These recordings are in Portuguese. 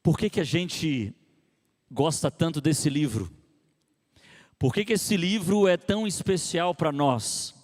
Por que a gente gosta tanto desse livro? Por que esse livro é tão especial para nós?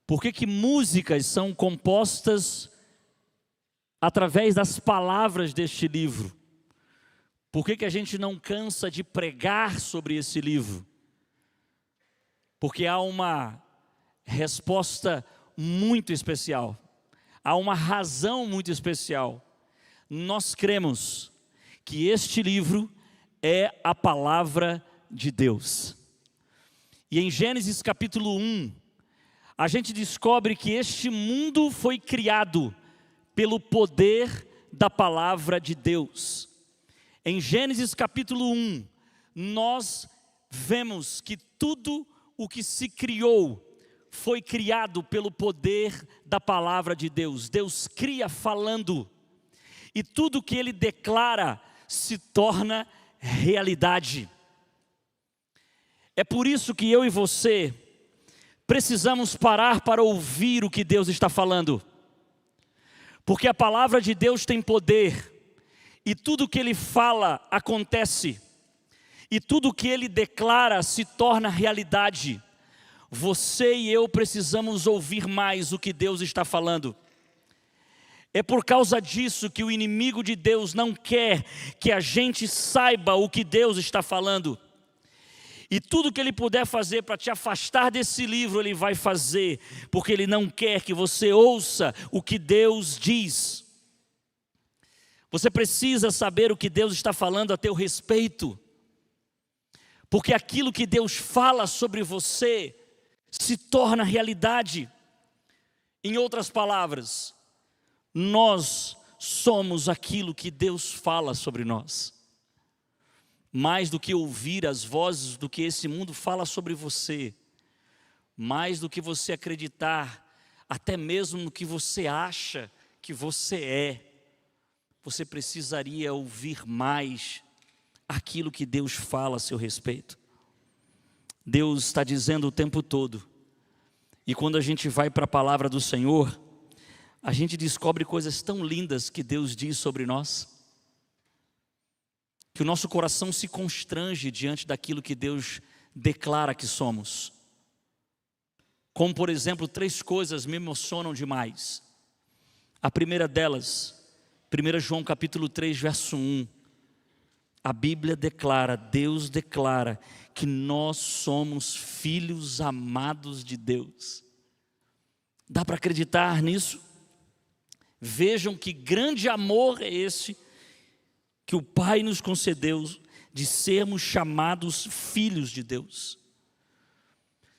Por que músicas são compostas através das palavras deste livro? Por que a gente não cansa de pregar sobre esse livro? Porque há uma resposta muito especial, há uma razão muito especial. Nós cremos que este livro é a palavra de Deus. E em Gênesis capítulo 1, a gente descobre que este mundo foi criado pelo poder da palavra de Deus. Em Gênesis capítulo 1, nós vemos que tudo o que se criou foi criado pelo poder da palavra de Deus. Deus cria falando, e tudo que Ele declara se torna realidade. É por isso que eu e você precisamos parar para ouvir o que Deus está falando, porque a palavra de Deus tem poder, e tudo que Ele fala acontece, e tudo que Ele declara se torna realidade. Você e eu precisamos ouvir mais o que Deus está falando. É por causa disso que o inimigo de Deus não quer que a gente saiba o que Deus está falando. E tudo que ele puder fazer para te afastar desse livro, ele vai fazer, porque ele não quer que você ouça o que Deus diz. Você precisa saber o que Deus está falando a teu respeito, porque aquilo que Deus fala sobre você se torna realidade. Em outras palavras, nós somos aquilo que Deus fala sobre nós. Mais do que ouvir as vozes do que esse mundo fala sobre você, mais do que você acreditar, até mesmo no que você acha que você é, você precisaria ouvir mais aquilo que Deus fala a seu respeito. Deus está dizendo o tempo todo, e quando a gente vai para a palavra do Senhor, a gente descobre coisas tão lindas que Deus diz sobre nós, que o nosso coração se constrange diante daquilo que Deus declara que somos. Como por exemplo, 3 coisas me emocionam demais. A primeira delas, 1 João capítulo 3, verso 1. A Bíblia declara, Deus declara que nós somos filhos amados de Deus. Dá para acreditar nisso? Vejam que grande amor é esse que o Pai nos concedeu, de sermos chamados filhos de Deus.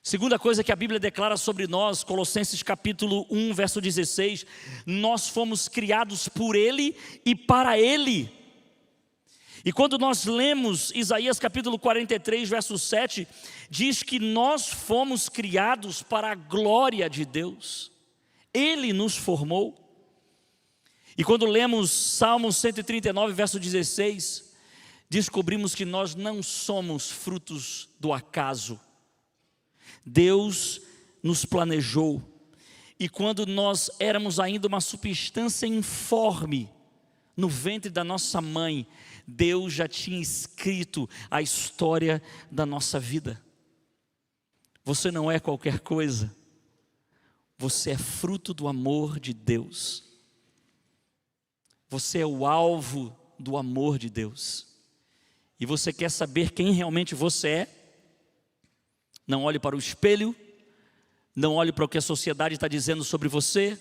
Segunda coisa que a Bíblia declara sobre nós, Colossenses capítulo 1, verso 16, nós fomos criados por Ele e para Ele. E quando nós lemos Isaías capítulo 43, verso 7, diz que nós fomos criados para a glória de Deus. Ele nos formou. E quando lemos Salmo 139, verso 16, descobrimos que nós não somos frutos do acaso. Deus nos planejou. E quando nós éramos ainda uma substância informe, no ventre da nossa mãe, Deus já tinha escrito a história da nossa vida. Você não é qualquer coisa. Você é fruto do amor de Deus. Você é o alvo do amor de Deus. E você quer saber quem realmente você é? Não olhe para o espelho, não olhe para o que a sociedade está dizendo sobre você,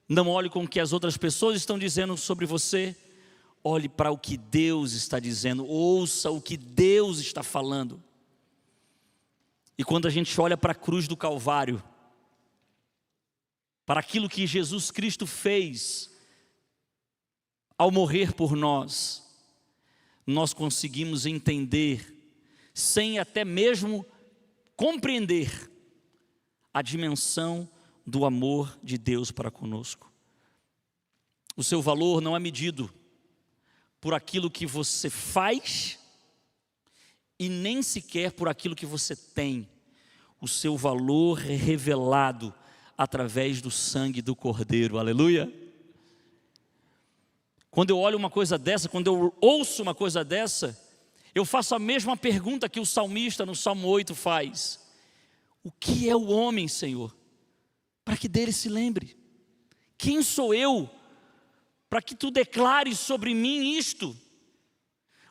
não olhe com o que as outras pessoas estão dizendo sobre você, olhe para o que Deus está dizendo, ouça o que Deus está falando. E quando a gente olha para a cruz do Calvário, para aquilo que Jesus Cristo fez, ao morrer por nós, nós conseguimos entender, sem até mesmo compreender, a dimensão do amor de Deus para conosco. O seu valor não é medido por aquilo que você faz e nem sequer por aquilo que você tem. O seu valor é revelado através do sangue do Cordeiro, aleluia. Quando eu olho uma coisa dessa, quando eu ouço uma coisa dessa, eu faço a mesma pergunta que o salmista no Salmo 8 faz: o que é o homem, Senhor, para que dele se lembre? Quem sou eu para que tu declares sobre mim isto?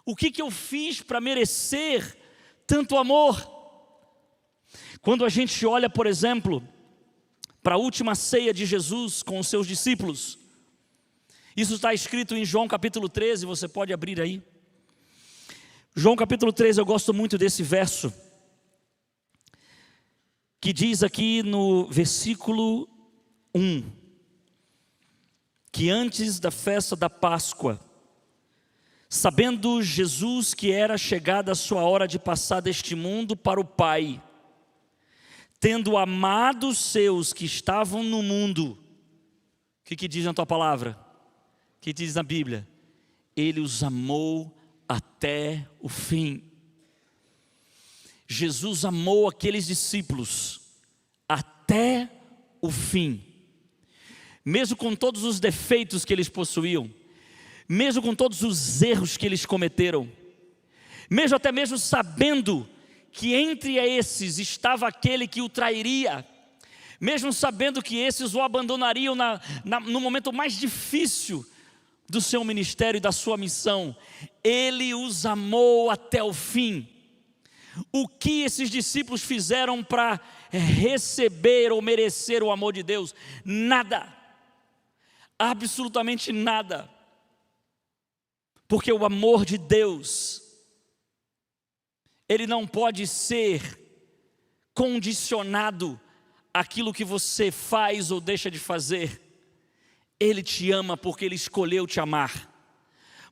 O que eu fiz para merecer tanto amor? Quando a gente olha, por exemplo, para a última ceia de Jesus com os seus discípulos, isso está escrito em João capítulo 13, você pode abrir aí. João capítulo 13, eu gosto muito desse verso, que diz aqui no versículo 1, que antes da festa da Páscoa, sabendo Jesus que era chegada a sua hora de passar deste mundo para o Pai, tendo amado os seus que estavam no mundo, o que diz na tua palavra? O que diz na Bíblia? Ele os amou até o fim. Jesus amou aqueles discípulos até o fim, mesmo com todos os defeitos que eles possuíam, mesmo com todos os erros que eles cometeram, mesmo até mesmo sabendo que entre esses estava aquele que o trairia, mesmo sabendo que esses o abandonariam no momento mais difícil do seu ministério e da sua missão, Ele os amou até o fim. O que esses discípulos fizeram para receber ou merecer o amor de Deus? Nada, absolutamente nada, porque o amor de Deus, ele não pode ser condicionado àquilo que você faz ou deixa de fazer. Ele te ama porque Ele escolheu te amar.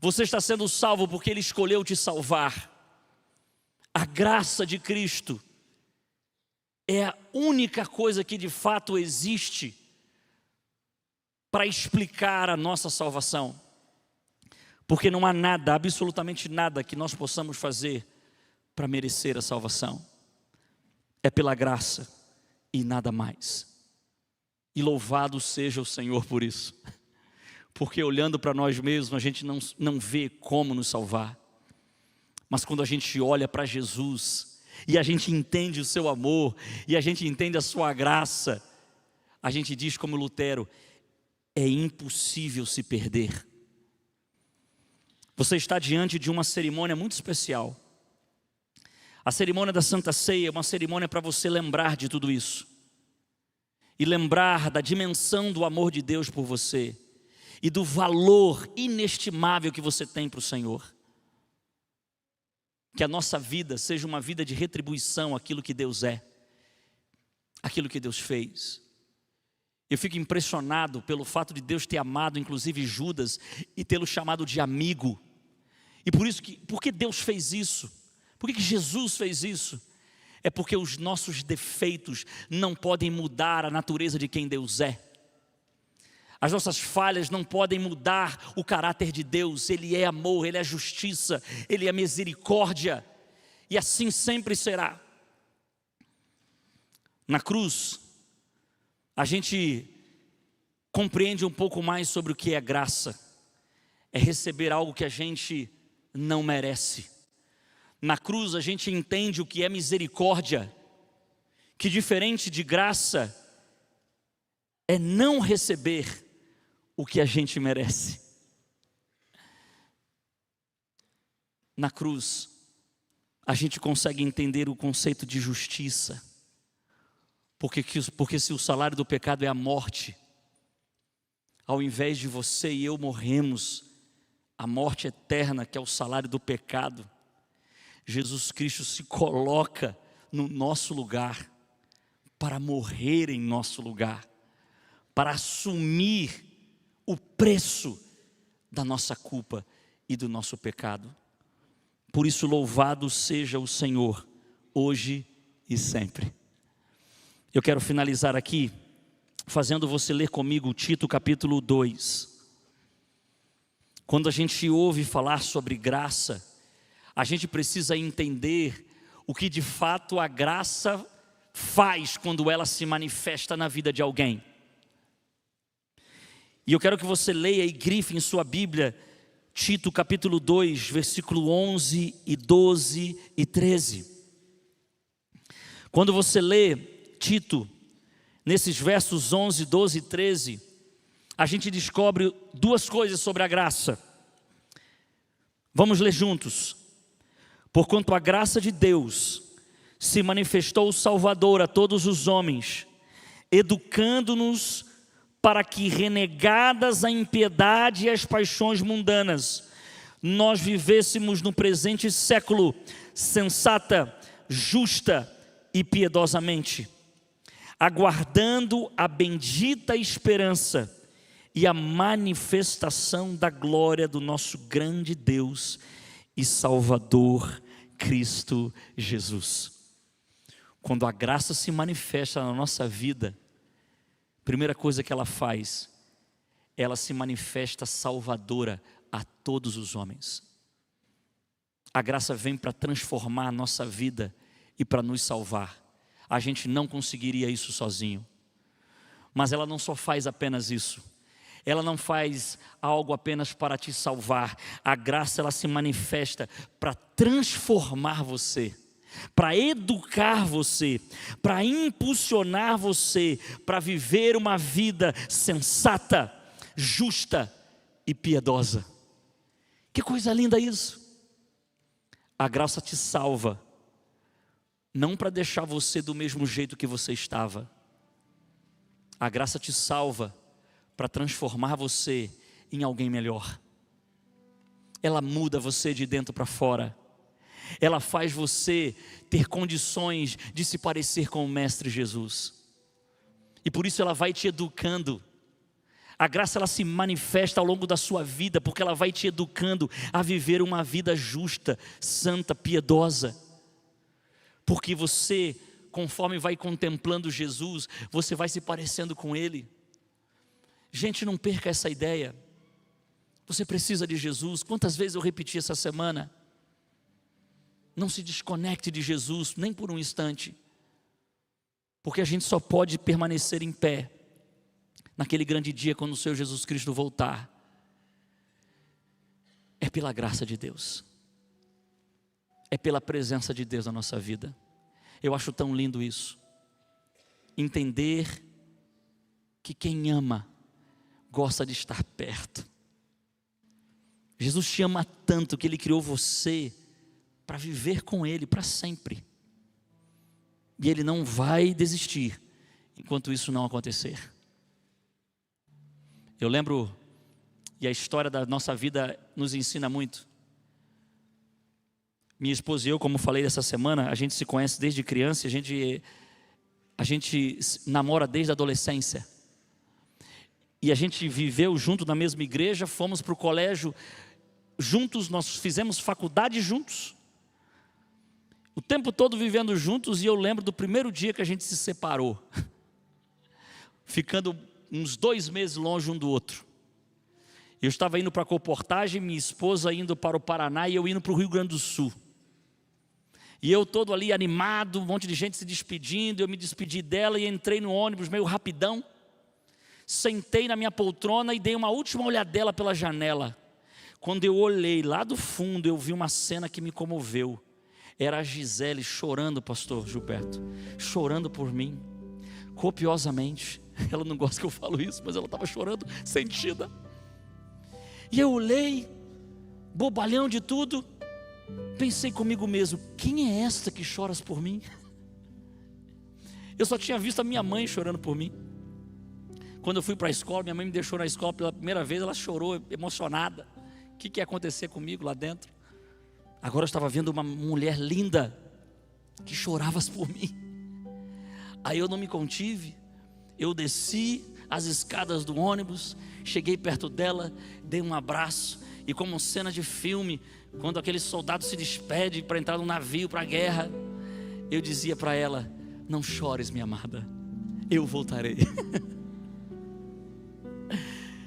Você está sendo salvo porque Ele escolheu te salvar. A graça de Cristo é a única coisa que de fato existe para explicar a nossa salvação. Porque não há nada, absolutamente nada que nós possamos fazer para merecer a salvação. É pela graça e nada mais. E louvado seja o Senhor por isso. Porque olhando para nós mesmos, a gente não vê como nos salvar. Mas quando a gente olha para Jesus, e a gente entende o seu amor, e a gente entende a sua graça, a gente diz como Lutero: é impossível se perder. Você está diante de uma cerimônia muito especial. A cerimônia da Santa Ceia é uma cerimônia para você lembrar de tudo isso. E lembrar da dimensão do amor de Deus por você. E do valor inestimável que você tem para o Senhor. Que a nossa vida seja uma vida de retribuição àquilo que Deus é. Aquilo que Deus fez. Eu fico impressionado pelo fato de Deus ter amado inclusive Judas e tê-lo chamado de amigo. E por que Deus fez isso? Por que Jesus fez isso? É porque os nossos defeitos não podem mudar a natureza de quem Deus é. As nossas falhas não podem mudar o caráter de Deus. Ele é amor, Ele é justiça, Ele é misericórdia. E assim sempre será. Na cruz, a gente compreende um pouco mais sobre o que é graça. É receber algo que a gente não merece. Na cruz a gente entende o que é misericórdia, que diferente de graça, é não receber o que a gente merece. Na cruz, a gente consegue entender o conceito de justiça, porque se o salário do pecado é a morte, ao invés de você e eu morremos a morte eterna, que é o salário do pecado, Jesus Cristo se coloca no nosso lugar, para morrer em nosso lugar, para assumir o preço da nossa culpa e do nosso pecado. Por isso louvado seja o Senhor, hoje e sempre. Eu quero finalizar aqui, fazendo você ler comigo Tito capítulo 2. Quando a gente ouve falar sobre graça, a gente precisa entender o que de fato a graça faz quando ela se manifesta na vida de alguém. E eu quero que você leia e grife em sua Bíblia, Tito capítulo 2, versículo 11 e 12 e 13. Quando você lê Tito, nesses versos 11, 12 e 13, a gente descobre duas coisas sobre a graça. Vamos ler juntos. Porquanto a graça de Deus se manifestou salvadora a todos os homens, educando-nos para que, renegadas a impiedade e as paixões mundanas, nós vivêssemos no presente século sensata, justa e piedosamente, aguardando a bendita esperança e a manifestação da glória do nosso grande Deus e Salvador, Cristo Jesus. Quando a graça se manifesta na nossa vida, a primeira coisa que ela faz, ela se manifesta salvadora a todos os homens. A graça vem para transformar a nossa vida e para nos salvar. A gente não conseguiria isso sozinho. Mas ela não só faz apenas isso. Ela não faz algo apenas para te salvar. A graça, ela se manifesta para transformar você, para educar você, para impulsionar você, para viver uma vida sensata, justa e piedosa. Que coisa linda isso! A graça te salva, não para deixar você do mesmo jeito que você estava. A graça te salva para transformar você em alguém melhor. Ela muda você de dentro para fora. Ela faz você ter condições de se parecer com o Mestre Jesus. E por isso ela vai te educando. A graça, ela se manifesta ao longo da sua vida, porque ela vai te educando a viver uma vida justa, santa, piedosa. Porque você, conforme vai contemplando Jesus, você vai se parecendo com Ele. Gente, não perca essa ideia. Você precisa de Jesus. Quantas vezes eu repeti essa semana? Não se desconecte de Jesus, nem por um instante. Porque a gente só pode permanecer em pé naquele grande dia quando o Senhor Jesus Cristo voltar. É pela graça de Deus. É pela presença de Deus na nossa vida. Eu acho tão lindo isso. Entender que quem ama gosta de estar perto. Jesus te ama tanto que Ele criou você para viver com Ele para sempre. E Ele não vai desistir enquanto isso não acontecer. Eu lembro, e a história da nossa vida nos ensina muito. Minha esposa e eu, como falei essa semana, a gente se conhece desde criança, a gente namora desde a adolescência. E a gente viveu junto na mesma igreja, fomos para o colégio juntos, nós fizemos faculdade juntos. O tempo todo vivendo juntos, e eu lembro do primeiro dia que a gente se separou. Ficando uns 2 meses longe um do outro. Eu estava indo para a Coportagem, minha esposa indo para o Paraná e eu indo para o Rio Grande do Sul. E eu todo ali animado, um monte de gente se despedindo, eu me despedi dela e entrei no ônibus meio rapidão. Sentei na minha poltrona e dei uma última olhadela pela janela. Quando eu olhei lá do fundo, eu vi uma cena que me comoveu. Era a Gisele chorando, pastor Gilberto, chorando por mim, copiosamente. Ela não gosta que eu falo isso, mas ela estava chorando, sentida. E eu olhei, bobalhão de tudo, pensei comigo mesmo, quem é esta que choras por mim? Eu só tinha visto a minha mãe chorando por mim. Quando eu fui para a escola, minha mãe me deixou na escola pela primeira vez, ela chorou, emocionada. O que ia acontecer comigo lá dentro? Agora eu estava vendo uma mulher linda, que chorava por mim. Aí eu não me contive, eu desci as escadas do ônibus, cheguei perto dela, dei um abraço, e como cena de filme, quando aquele soldado se despede para entrar no navio para a guerra, eu dizia para ela, não chores, minha amada, eu voltarei.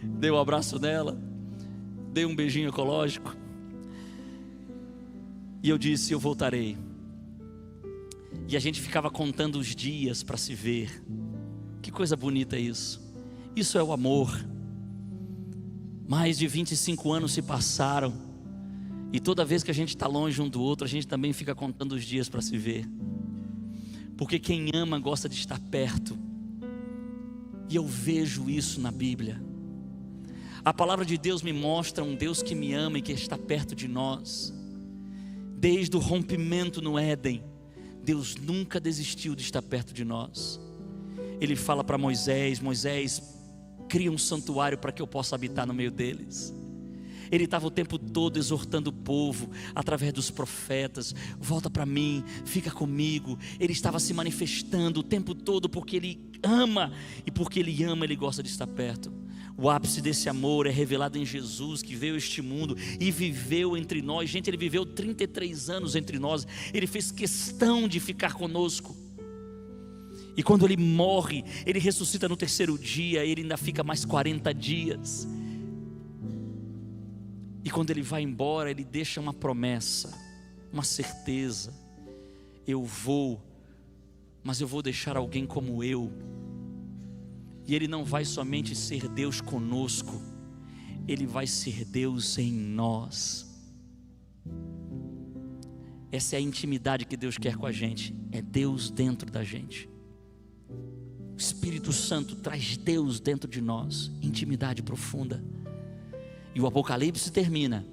Dei um abraço nela, dei um beijinho ecológico, e eu disse, eu voltarei. E a gente ficava contando os dias para se ver. Que coisa bonita isso. Isso é o amor. Mais de 25 anos se passaram, e toda vez que a gente está longe um do outro, a gente também fica contando os dias para se ver, porque quem ama gosta de estar perto, e eu vejo isso na Bíblia. A palavra de Deus me mostra um Deus que me ama e que está perto de nós. Desde o rompimento no Éden, Deus nunca desistiu de estar perto de nós. Ele fala para Moisés: Moisés, cria um santuário para que eu possa habitar no meio deles. Ele estava o tempo todo exortando o povo, através dos profetas: volta para mim, fica comigo. Ele estava se manifestando o tempo todo, porque Ele ama, e porque Ele ama, Ele gosta de estar perto. O ápice desse amor é revelado em Jesus, que veio a este mundo e viveu entre nós. Gente, Ele viveu 33 anos entre nós. Ele fez questão de ficar conosco. E quando Ele morre, Ele ressuscita no terceiro dia. Ele ainda fica mais 40 dias. E quando Ele vai embora, Ele deixa uma promessa, uma certeza: eu vou, mas eu vou deixar alguém como eu. E Ele não vai somente ser Deus conosco, Ele vai ser Deus em nós. Essa é a intimidade que Deus quer com a gente, é Deus dentro da gente. O Espírito Santo traz Deus dentro de nós, intimidade profunda. E o Apocalipse termina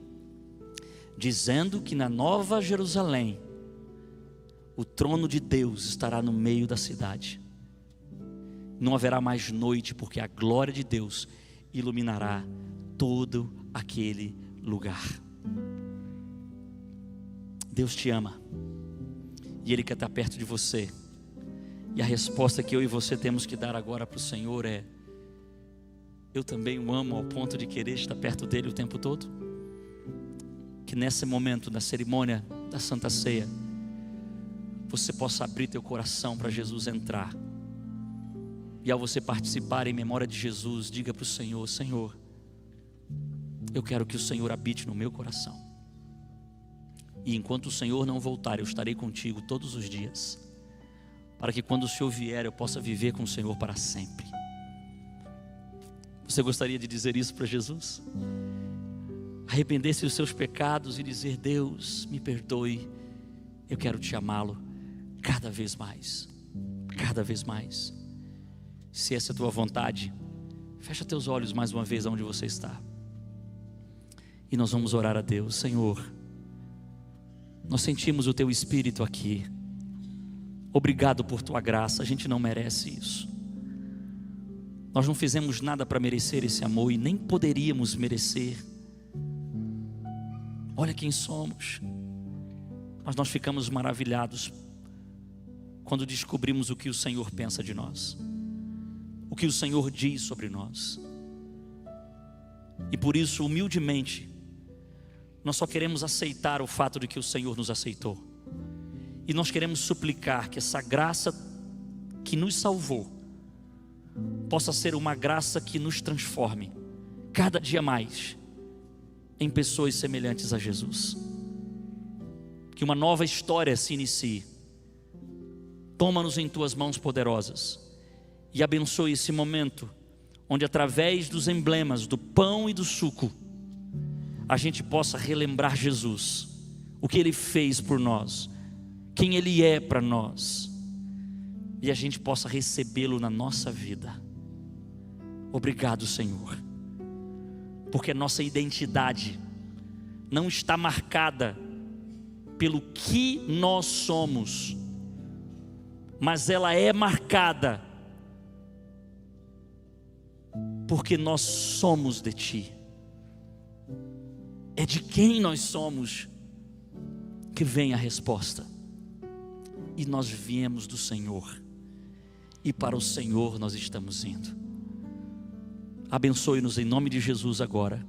dizendo que na Nova Jerusalém, o trono de Deus estará no meio da cidade. Não haverá mais noite, porque a glória de Deus iluminará todo aquele lugar. Deus te ama, e Ele quer estar perto de você. E a resposta que eu e você temos que dar agora para o Senhor é: eu também o amo ao ponto de querer estar perto dEle o tempo todo. Que nesse momento, na cerimônia da Santa Ceia, você possa abrir teu coração para Jesus entrar. E ao você participar em memória de Jesus, diga para o Senhor: Senhor, eu quero que o Senhor habite no meu coração. E enquanto o Senhor não voltar, eu estarei contigo todos os dias, para que quando o Senhor vier, eu possa viver com o Senhor para sempre. Você gostaria de dizer isso para Jesus? Arrepender-se dos seus pecados e dizer: Deus, me perdoe, eu quero te amá-lo cada vez mais, cada vez mais. Se essa é a tua vontade, fecha teus olhos mais uma vez onde você está, e nós vamos orar a Deus. Senhor, nós sentimos o teu Espírito aqui. Obrigado por tua graça, a gente não merece isso. Nós não fizemos nada para merecer esse amor, e nem poderíamos merecer. Olha quem somos. Mas nós ficamos maravilhados quando descobrimos o que o Senhor pensa de nós, o que o Senhor diz sobre nós. E por isso, humildemente, nós só queremos aceitar o fato de que o Senhor nos aceitou. E nós queremos suplicar que essa graça que nos salvou possa ser uma graça que nos transforme cada dia mais em pessoas semelhantes a Jesus. Que uma nova história se inicie. Toma-nos em tuas mãos poderosas e abençoe esse momento, onde através dos emblemas do pão e do suco, a gente possa relembrar Jesus, o que Ele fez por nós, quem Ele é para nós, e a gente possa recebê-lo na nossa vida. Obrigado, Senhor, porque a nossa identidade não está marcada pelo que nós somos, mas ela é marcada porque nós somos de Ti. É de quem nós somos que vem a resposta. E nós viemos do Senhor, e para o Senhor nós estamos indo. Abençoe-nos em nome de Jesus agora.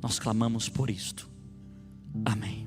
Nós clamamos por isto. Amém.